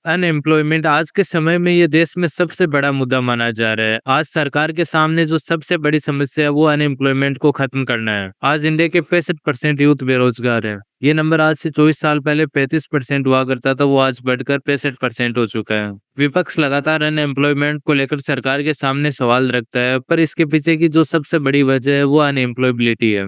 Unemployment आज के समय में ये देश में सबसे बड़ा मुद्दा माना जा रहा है। आज सरकार के सामने जो सबसे बड़ी समस्या है वो अनएम्प्लॉयमेंट को खत्म करना है। आज इंडिया के 65% यूथ बेरोजगार है। ये नंबर आज से 24 साल पहले 35% हुआ करता था, वो आज बढ़कर 65% हो चुका है। विपक्ष लगातार अनएम्प्लॉयमेंट को लेकर सरकार के सामने सवाल रखता है, पर इसके पीछे की जो सबसे बड़ी वजह है वो अनएम्प्लॉयबिलिटी है।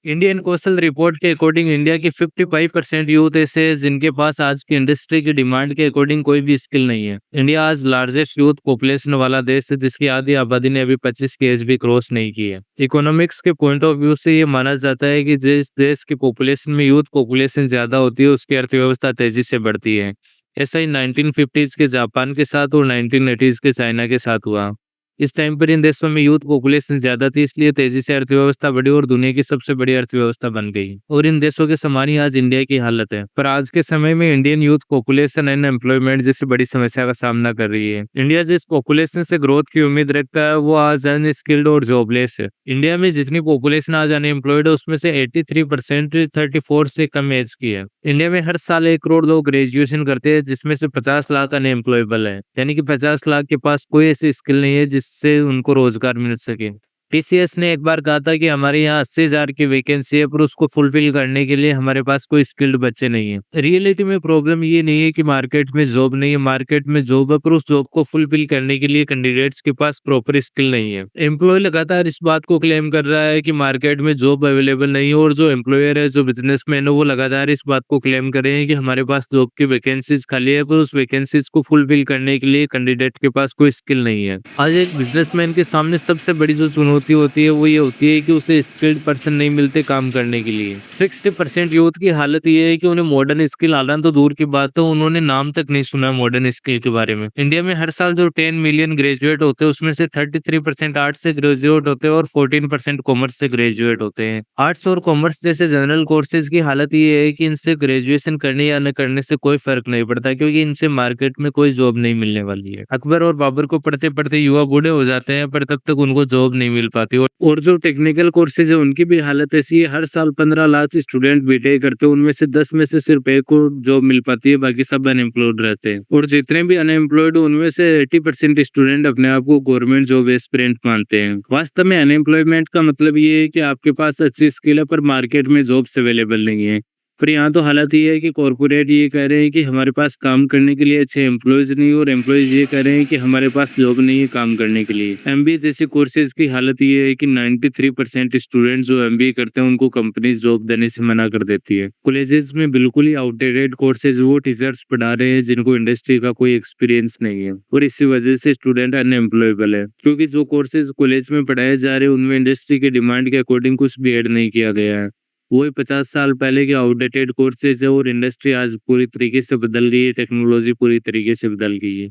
इंडियन कौशल रिपोर्ट के अकॉर्डिंग इंडिया की 55% यूथ ऐसे हैं जिनके पास आज की इंडस्ट्री की डिमांड के अकॉर्डिंग कोई भी स्किल नहीं है। इंडिया आज लार्जेस्ट यूथ पॉपुलेशन वाला देश है, जिसकी आधी आबादी ने अभी 25 की एज भी क्रॉस नहीं की है। इकोनॉमिक्स के पॉइंट ऑफ व्यू से ये माना जाता है कि जिस देश की पॉपुलेशन में यूथ पॉपुलेशन ज्यादा होती है उसकी अर्थव्यवस्था तेजी से बढ़ती है। ऐसा ही 1950s के जापान के साथ और 1980s के चाइना के साथ हुआ। इस टाइम पर इन देशों में यूथ पॉपुलेशन ज्यादा थी, इसलिए तेजी से अर्थव्यवस्था बढ़ी और दुनिया की सबसे बड़ी अर्थव्यवस्था बन गई। और इन देशों के समान ही आज इंडिया की हालत है। पर आज के समय में इंडियन यूथ पॉपुलेशन अनएम्प्लॉयमेंट जैसी बड़ी समस्या का सामना कर रही है। इंडिया जिस पॉपुलेशन से ग्रोथ की उम्मीद रखता है वो आज अनस्किल्ड और जॉबलेस है। इंडिया में जितनी पॉपुलेशन आज अनएम्प्लॉयड है उसमें से 83% 34 से कम एज की है। इंडिया में हर साल 1 करोड़ लोग ग्रेजुएशन करते हैं, जिसमें से 50 लाख अनएम्प्लॉयबल है, यानी कि 50 लाख के पास कोई ऐसी स्किल नहीं है जिससे उनको रोजगार मिल सके। टीसीएस ने एक बार कहा था कि हमारे यहाँ 80,000 की वैकेंसी है, पर उसको फुलफिल करने के लिए हमारे पास कोई स्किल्ड बच्चे नहीं है। रियलिटी में प्रॉब्लम ये नहीं है कि मार्केट में जॉब नहीं है, मार्केट में जॉब है, पर उस जॉब को फुलफिल करने के लिए कैंडिडेट्स के पास प्रॉपर स्किल नहीं है। एम्प्लॉय लगातार इस बात को क्लेम कर रहा है कि मार्केट में जॉब अवेलेबल नहीं है, और जो एम्प्लॉयर है, जो बिजनेसमैन है, वो लगातार इस बात को क्लेम कर रहे हैं कि हमारे पास जॉब की वैकेंसीज खाली है, पर उस वैकेंसीज को फुलफिल करने के लिए कैंडिडेट के पास कोई स्किल नहीं है। आज एक बिजनेसमैन के सामने सबसे बड़ी जो चुनौती होती है वो ये होती है कि उसे स्किल्ड पर्सन नहीं मिलते काम करने के लिए। 60% यूथ की हालत ये है कि उन्हें मॉडर्न स्किल आना तो दूर की बात है, उन्होंने नाम तक नहीं सुना मॉडर्न स्किल के बारे में। इंडिया में हर साल जो 10 मिलियन ग्रेजुएट होते हैं उसमें से 33% आर्ट्स से ग्रेजुएट होते हैं और 14% कॉमर्स से ग्रेजुएट होते हैं। आर्ट्स और कॉमर्स जैसे जनरल कोर्सेज की हालत ये है कि इनसे ग्रेजुएशन करने या न करने से कोई फर्क नहीं पड़ता, क्योंकि इनसे मार्केट में कोई जॉब नहीं मिलने वाली है। अकबर और बाबर को पढ़ते पढ़ते युवा बूढ़े हो जाते हैं, पर तब तक उनको जॉब नहीं मिल पाती। और जो टेक्निकल कोर्सेज है उनकी भी हालत ऐसी है, हर साल 15 लाख स्टूडेंट बीटेक करते हैं, उनमें से 10 में से सिर्फ एक को जॉब मिल पाती है, बाकी सब अनएम्प्लॉयड रहते हैं। और जितने भी अनएम्प्लॉयड उनमें से 80% स्टूडेंट अपने आप को गवर्नमेंट जॉब एस्पिरेंट मानते हैं। वास्तव में अनएम्प्लॉयमेंट का मतलब ये है कि आपके पास अच्छी स्किल है पर मार्केट में जॉब्स अवेलेबल नहीं है। पर यहाँ तो हालत ये है कि कॉर्पोरेट ये कह रहे हैं कि हमारे पास काम करने के लिए अच्छे एम्प्लॉयज नहीं, और एम्प्लॉयज ये कह रहे हैं कि हमारे पास जॉब नहीं है काम करने के लिए। एमबीए जैसे कोर्सेज की हालत ये है कि 93% स्टूडेंट जो एमबीए करते हैं उनको कंपनीज जॉब देने से मना कर देती है। कॉलेजेस में बिल्कुल ही आउटडेटेड कोर्सेज वो टीचर्स पढ़ा रहे हैं जिनको इंडस्ट्री का कोई एक्सपीरियंस नहीं है, और इसी वजह से स्टूडेंट अनएम्प्लॉयबल है, क्योंकि जो कोर्सेज कॉलेज में पढ़ाए जा रहे हैं उनमें इंडस्ट्री के डिमांड के अकॉर्डिंग कुछ भी ऐड नहीं किया गया है। वही 50 साल पहले के आउटडेटेड कोर्सेज है, और इंडस्ट्री आज पूरी तरीके से बदल गई है, टेक्नोलॉजी पूरी तरीके से बदल गई है।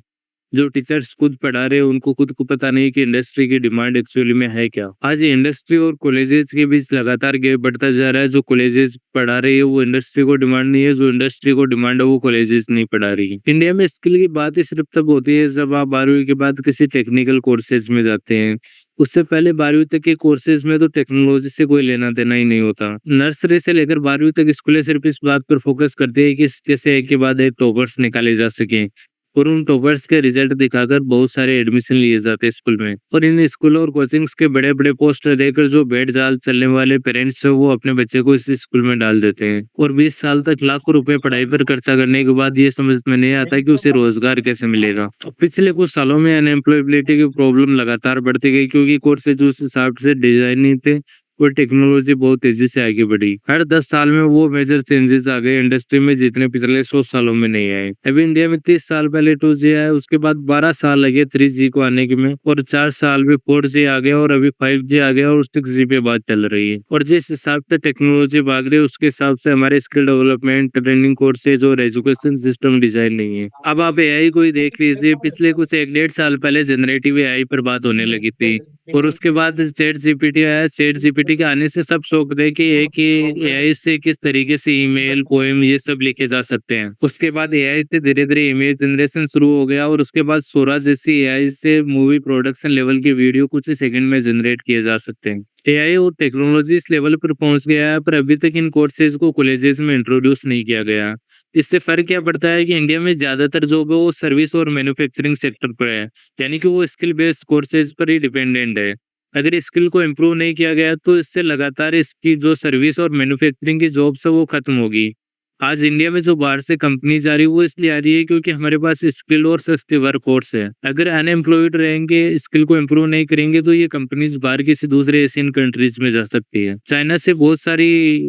जो टीचर्स खुद पढ़ा रहे हैं उनको खुद को पता नहीं कि इंडस्ट्री की डिमांड एक्चुअली में है क्या। आज ये इंडस्ट्री और कॉलेजेस के बीच लगातार गैप बढ़ता जा रहा है। जो कॉलेजेस पढ़ा रही है वो इंडस्ट्री को डिमांड नहीं है, जो इंडस्ट्री को डिमांड है वो कॉलेजेस नहीं पढ़ा रही है। इंडिया में स्किल की बात ही सिर्फ तब होती है जब आप 12वीं के बाद किसी टेक्निकल कोर्सेज में जाते हैं। उससे पहले 12वीं तक के कोर्सेज में तो टेक्नोलॉजी से कोई लेना देना ही नहीं होता। नर्सरी से लेकर 12वीं तक स्कूलें सिर्फ इस बात पर फोकस करती है कि कैसे एक के बाद एक टॉपर्स निकाले जा सके, और उन टॉपर्स के रिजल्ट दिखाकर बहुत सारे एडमिशन लिए जाते हैं स्कूल में। और इन स्कूलों और कोचिंग्स के बड़े बड़े पोस्टर देकर जो भेड़ जाल चलने वाले पेरेंट्स है वो अपने बच्चे को इस स्कूल में डाल देते हैं, और 20 साल तक लाखों रुपए पढ़ाई पर खर्चा करने के बाद ये समझ में नहीं आता कि उसे रोजगार कैसे मिलेगा। पिछले कुछ सालों में अनएम्प्लॉयबिलिटी की प्रॉब्लम लगातार बढ़ती गई, क्योंकि कोर्सेज उस हिसाब से डिजाइन नहीं थे और टेक्नोलॉजी बहुत तेजी से आगे बढ़ी। हर 10 साल में वो मेजर चेंजेस आ गए इंडस्ट्री में जितने पिछले 100 सालों में नहीं आए। अभी इंडिया में 30 साल पहले 2G आया, उसके बाद 12 साल लगे 3G को आने के में, और 4 साल में 4G आ गया, और अभी 5G आ गया, और 6G पे बात चल रही है। और जिस हिसाब से टेक्नोलॉजी भाग रही है उसके हिसाब से हमारे स्किल डेवलपमेंट, ट्रेनिंग कोर्सेज और एजुकेशन सिस्टम डिजाइन नहीं है। अब आप एआई को ही देख लीजिए, पिछले कुछ 1-1.5 साल पहले जनरेटिव एआई पर बात होने लगी थी, और उसके बाद चैट जीपीटी आया। चैट जीपीटी के आने से सब शौक थे कि एक ही एआई से किस तरीके से ईमेल, पोएम ये सब लिखे जा सकते हैं। उसके बाद एआई से धीरे धीरे इमेज जनरेशन शुरू हो गया, और उसके बाद सोरा जैसी एआई से मूवी प्रोडक्शन लेवल की वीडियो कुछ ही सेकंड में जनरेट किए जा सकते हैं। एआई और टेक्नोलॉजी इस लेवल पर पहुंच गया है, पर अभी तक इन कोर्सेज को कॉलेजेस में इंट्रोड्यूस नहीं किया गया। इससे फ़र्क क्या पड़ता है कि इंडिया में ज़्यादातर जॉब है वो सर्विस और मैन्युफैक्चरिंग सेक्टर पर है, यानी कि वो स्किल बेस्ड कोर्सेज पर ही डिपेंडेंट है। अगर स्किल को इम्प्रूव नहीं किया गया तो इससे लगातार इसकी जो सर्विस और मैन्युफैक्चरिंग की जॉब्स है वो खत्म होगी। आज इंडिया में जो बाहर से कंपनीज आ रही है वो इसलिए आ रही है क्योंकि हमारे पास स्किल और सस्ते वर्क फोर्स है। अगर अनएम्प्लॉयड रहेंगे, स्किल को इम्प्रूव नहीं करेंगे तो ये कंपनीज बाहर किसी दूसरे एशियन कंट्रीज में जा सकती है। चाइना से बहुत सारी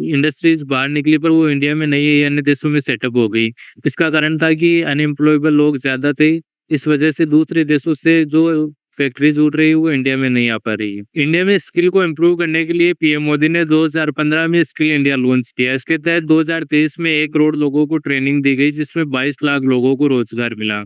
इंडस्ट्रीज बाहर निकली पर वो इंडिया में नहीं है, अन्य देशों में सेटअप हो गई। इसका कारण था कि अनएम्प्लॉयबल लोग ज्यादा थे। इस वजह से दूसरे देशों से जो फैक्ट्रीज उठ रही है वो इंडिया में नहीं आ पा रही है। इंडिया में स्किल को इम्प्रूव करने के लिए पीएम मोदी ने 2015 में स्किल इंडिया लॉन्च किया। इसके तहत 2023 में 1 करोड़ लोगों को ट्रेनिंग दी गई, जिसमें 22 लाख लोगों को रोजगार मिला।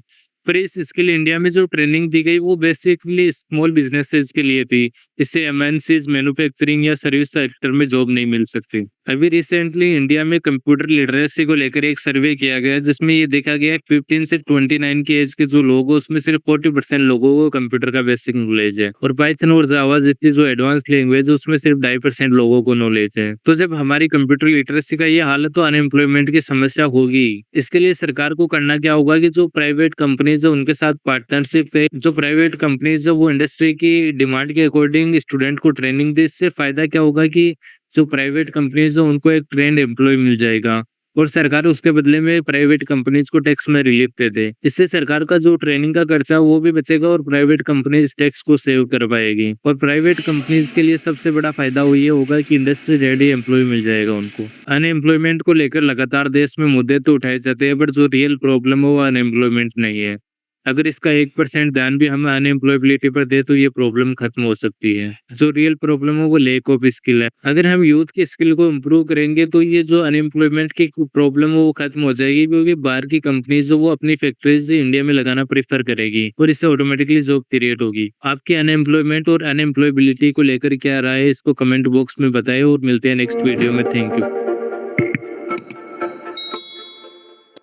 पर इस स्किल इंडिया में जो ट्रेनिंग दी गई वो बेसिकली स्मॉल बिजनेसेस के लिए थी। इससे एमएनसीज, मैन्युफैक्चरिंग या सर्विस सेक्टर में जॉब नहीं मिल सकती। अभी रिसेंटली इंडिया में कंप्यूटर लिटरेसी को लेकर एक सर्वे किया गया, जिसमें ये देखा गया 15 से 29 की एज के जो लोग हैं उसमें सिर्फ 40% लोगों को कंप्यूटर का बेसिक नॉलेज है, और पाइथन और जावा जैसी जो एडवांस लैंग्वेज है उसमें सिर्फ 2.5% लोगों को नॉलेज है। तो जब हमारी कंप्यूटर लिटरेसी का ये हाल है तो अनएम्प्लॉयमेंट की समस्या होगी। इसके लिए सरकार को करना क्या होगा कि जो प्राइवेट कंपनीज है उनके साथ पार्टनरशिप है। जो प्राइवेट कंपनीज है वो इंडस्ट्री की डिमांड के अकॉर्डिंग स्टूडेंट को ट्रेनिंग दे। इससे फायदा क्या होगा कि जो प्राइवेट कंपनीज है उनको एक ट्रेंड एम्प्लॉय मिल जाएगा, और सरकार उसके बदले में प्राइवेट कंपनीज को टैक्स में रिलीफ दे दे। इससे सरकार का जो ट्रेनिंग का खर्चा है वो भी बचेगा और प्राइवेट कंपनीज टैक्स को सेव कर पाएगी। और प्राइवेट कंपनीज के लिए सबसे बड़ा फायदा वो ये होगा कि इंडस्ट्री रेडी एम्प्लॉय मिल जाएगा उनको। अनएम्प्लॉयमेंट को लेकर लगातार देश में मुद्दे तो उठाए जाते हैं, बट जो रियल प्रॉब्लम है वो अनएम्प्लॉयमेंट नहीं है। अगर इसका 1% ध्यान भी हम अनएम्प्लॉयबिलिटी पर दे तो ये प्रॉब्लम खत्म हो सकती है। जो रियल प्रॉब्लम है वो लैक ऑफ स्किल है। अगर हम यूथ की स्किल को इम्प्रूव करेंगे तो ये जो अनएम्प्लॉयमेंट की प्रॉब्लम है वो खत्म हो जाएगी, क्योंकि बाहर की कंपनीज वो अपनी फैक्ट्रीज इंडिया में लगाना प्रेफर करेगी और इससे ऑटोमेटिकली जॉब क्रिएट होगी। आपकी अनएम्प्लॉयमेंट और अनएम्प्लॉयबिलिटी को लेकर क्या राय है इसको कमेंट बॉक्स में बताएं, और मिलते हैं नेक्स्ट वीडियो में। Thank you.